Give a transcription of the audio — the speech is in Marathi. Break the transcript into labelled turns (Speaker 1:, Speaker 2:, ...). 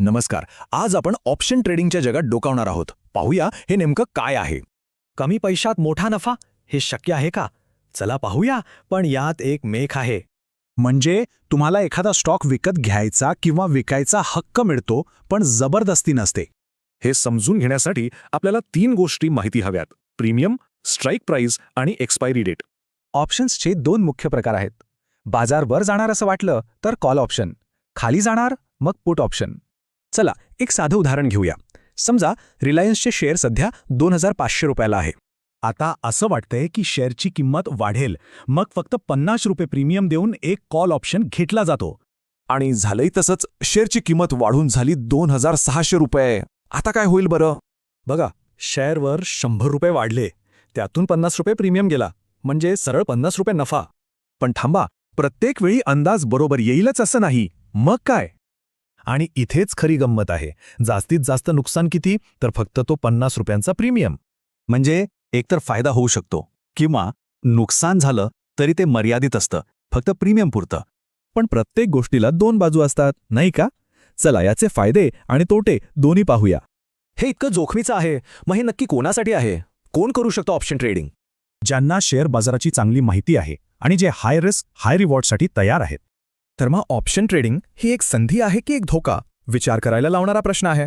Speaker 1: नमस्कार. आज आपण ऑप्शन ट्रेडिंगच्या जगात डोकावणार आहोत. पाहूया हे नेमकं काय आहे.
Speaker 2: कमी पैशात मोठा नफा हे शक्य आहे का? चला पाहूया. पण यात एक मेख आहे.
Speaker 3: म्हणजे तुम्हाला एखादा स्टॉक विकत घ्यायचा किंवा विकायचा हक्क मिळतो, पण जबरदस्ती नसते.
Speaker 4: हे समजून घेण्यासाठी आपल्याला 3 गोष्टी माहिती हव्यात: प्रीमियम, स्ट्राईक प्राइस आणि एक्सपायरी डेट.
Speaker 3: ऑप्शन्सचे 2 मुख्य प्रकार आहेत. बाजार वर जाणार असं वाटलं तर कॉल ऑप्शन, खाली जाणार मग पुट ऑप्शन. चला एक साधं उदाहरण घेऊया. समजा रिलायन्सचे शेअर सध्या 2500 रुपयाला आहे. आता असं वाटतंय की शेअरची किंमत वाढेल, मग फक्त 50 रुपये प्रीमियम देऊन एक कॉल ऑप्शन घेतला जातो.
Speaker 1: आणि झालंही तसंच. शेअरची किंमत वाढून झाली 2600 रुपये. आता काय होईल बरं?
Speaker 2: बघा, शेअरवर 100 रुपये वाढले, त्यातून 50 रुपये प्रीमियम गेला, म्हणजे सरळ 50 रुपये नफा.
Speaker 1: पण थांबा, प्रत्येक वेळी अंदाज बरोबर येईलच असं नाही. मग काय?
Speaker 5: आणि इथेच खरी गंमत आहे. जास्तीत जास्त नुकसान किती? तर फक्त तो 50 रुपयांचा प्रीमियम.
Speaker 3: म्हणजे एकतर फायदा होऊ शकतो किंवा नुकसान झालं तरी ते मर्यादित असतं, फक्त प्रीमियम पुरतं.
Speaker 5: पण प्रत्येक गोष्टीला 2 बाजू असतात, नाही का? चला याचे फायदे आणि तोटे दोन्ही पाहूया.
Speaker 2: हे इतकं जोखमीचं आहे, मग हे नक्की कोणासाठी आहे? कोण करू शकतो ऑप्शन ट्रेडिंग?
Speaker 3: ज्यांना शेअर बाजाराची चांगली माहिती आहे आणि जे हाय रिस्क हाय रिवॉर्डसाठी तयार आहेत.
Speaker 5: तर मग ऑप्शन ट्रेडिंग ही एक संधी आहे की एक धोका? विचार करायला लावणारा प्रश्न आहे.